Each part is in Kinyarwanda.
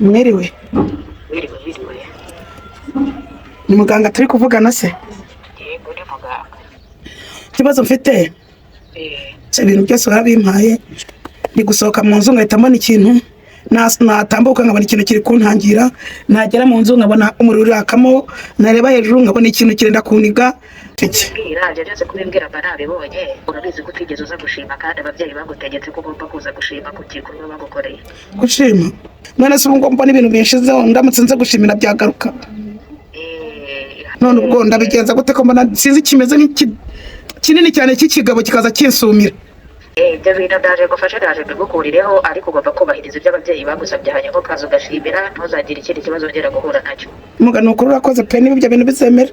Mwiriwe. Wiriwe. Ni muganga turi kuvugana se? Yego ni muganga. Ikibazo mfite ibintu byose wabimpaye ni gusohoka mu nzu ngahita mbona ikintu natambuka nkabona ikintu kiri kuntangira, nagera mu nzu nkabona umuriro urakamo, nareba hejuru nkabona ikintu kirenda kuniga. Iraje byose kubimbwira barabibonye. Urabizi ko utigeze uza gushima kandi ababyeyi bagutegetse ko ugomba kuza gushima ku gikorwa bagukoreye. Gushima? None se ubwo mbona ibintu binshizeho ndamutse nze gushimira byagaruka. None ubwo ndabigenza gute ko mbona sinzi kimeze kinini cyane cy'ikigabo kikaza kinsumira. Ibyo bintu ndaje gufasha, ndaje bigukurireho, ariko ugomba kubahiriza ibyo ababyeyi bagusabye, hanyuma ukaza ugashimira, ntuzagire ikindi kibazo ugera guhura nacyo. Muganga ukuri urakoze pe, niba ibyo bintu bizemera.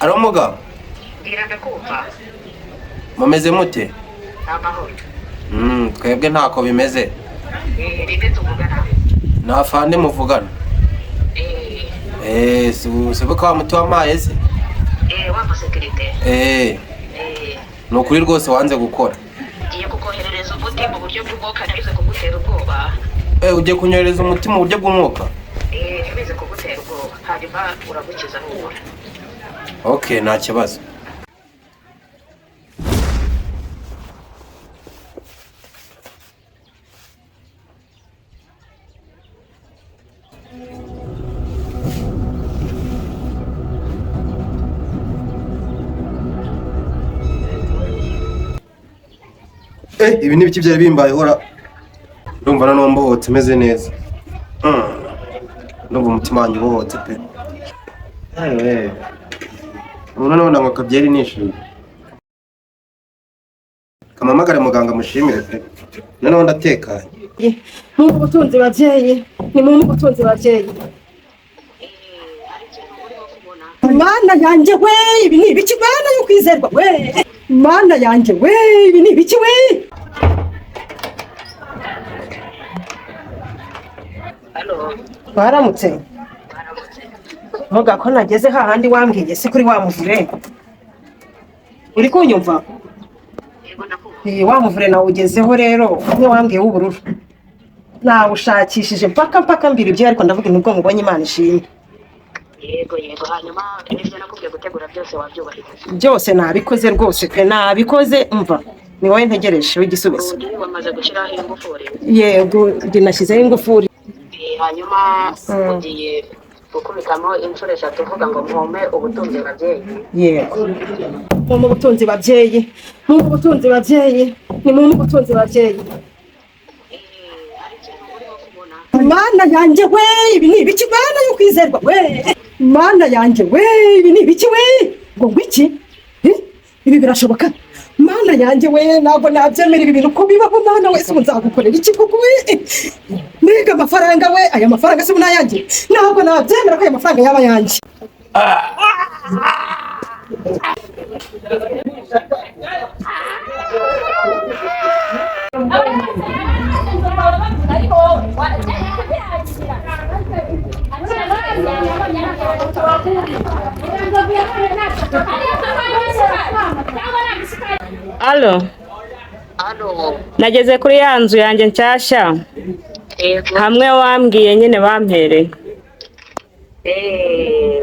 Alo muganga. Ndakumva. Mumeze mute? Amahoro. Twebwe ntako bimeze. Rinde tuvugana. Nafande muvugana. Sibuka wa muti w'amazi se? Wa musekirite. Nukuri rwose wanze gukora. Ngiye kukoherereza umuti mu buryo bw'umwuka, ntibize kugutera ubwoba. Ugiye kunyohereza umuti mu buryo bw'umwuka? Ntibize kugutera ubwoba, hanyuma uragukiza n'ubura. Okay, nta kibazo. Ibi ni biki byari bimbaye hora. Ndumva na nombo hotse meze neza. Ndumva umutima wanjye ubohotse pe. None ngo kabyeri nishimye. Kamamagare muganga mushimire pe. None ndatekanye. Mu butunzi bavyeyi, ni mu butunzi bavyeyi. Mana yanje we, ibi ni ibiki bana yo kwizerwa we. Mana yanje we, ibi ni ibiki we. Halo. Baramutse. Muga ko nageze hahandi wambwiye se kuri wamuvure. Uri kunyumva? Yego ndakumva. Wamuvure nawe ugezeho rero, umwe wambwiye w'ubururu. Na ushakishije mpaka mbiri ibyo ariko ndavuga nubwo mubonye Imana ishimwe. Yego, hanyuma nibyo nakubwiye gutegura byose wabyubahirije. Byose nabikoze rwose pe, nabikoze umva. Ni wowe ntegereje w'igisubizo. Wamaze gushyiraho ingufuri? Yego, ndinashyizeho ingufuri. Hanyuma ugiye gukubitamo inshuro 3 uvuga ngo mpome ubutunzi bavyeyi. Yego. Mu butunzi bavyeyi. Mu butunzi bavyeyi. Ni mu butunzi bavyeyi. Mana yanje we, ibi ni ibiki bana yo kwizerwa we. Mana yanje we, ibi ni ibiki we. Ngo ngwiki? Ibi birashoboka? Mana yanje we, ntabwo nabyemera ibi bintu ko bibaho. Mana we, se nzagukorera iki koko we? Mbega amafaranga we, aya mafaranga se munayanje? Ntabwo nabyemera ko aya mafaranga yaba yanje. Alo. Nageze kuri ya nzu yanjye nshyashya. Hamwe wambwiye nyine bampereye.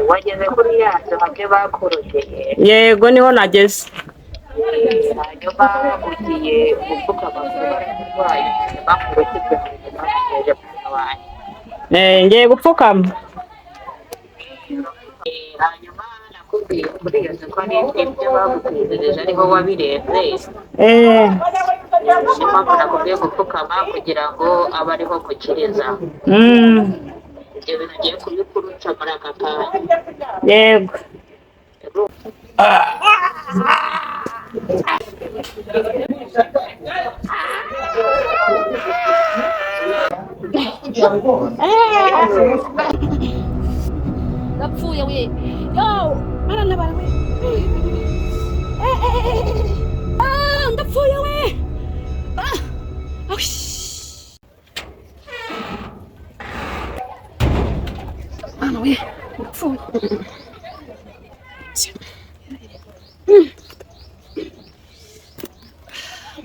Wageze kuri ya nzu hamwe bakorogeye? Yego niho nageze. Hanyuma ugiye gupfuka amaguru bararwaye bakurokije bamugejeje mwana wanjye. Ngiye gupfukama. Hanyuma nakubwiye kuri iyo nzu ko n'ibyo bagutegereje ariho wabirenze. Niyo mpamvu nakubwiye gupfukama kugira ngo abe ariho gukiriza. Ibyo bintu ugiye kubikuruca muri aka kanya. Yego. Napfuye we. Yo, aranabara we. Ndapfuye we. we ndapfuye.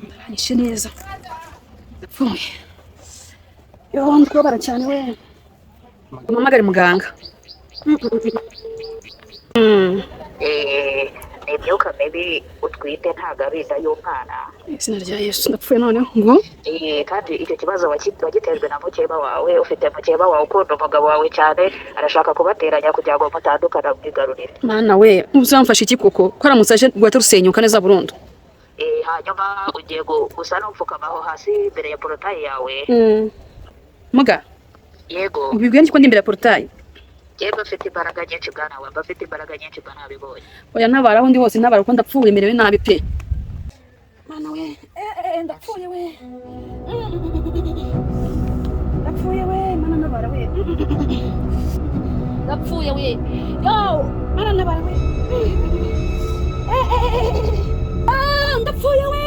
Baranyishe neza ndapfuye. Yo ndikubabara cyane we. Umpamagare muganga. imyuka mibi utwite ntabwo ari inda y'umwana. Izina rya Yesu ndapfuye noneho ngo. Kandi icyo kibazo wagiterwa na mukeba wawe. Ufite mukeba wawe ukunda umugabo wawe cyane, arashaka kubateranya kugira ngo mutandukana mwigarurire. Mana we uzamfasha iki koko ko aramutse aje rwahita rusenyuka neza burundu. Hanyuma ugiye gusa n'upfukamaho hasi imbere ya porotayi yawe. Muga Yego. ubibwiye niko ndi imbere ya portail. Yego afite imbaraga nyinshi bwana we. Afite imbaraga nyinshi bwana nabibonye. Oya ntabara aho ndi hose ntabara ko ndapfuye merewe nabi pe. Mana we ndapfuye we. Ndapfuye we mana ntabara we. Ndapfuye we. Yo, mana ntabara we. Ndapfuye we.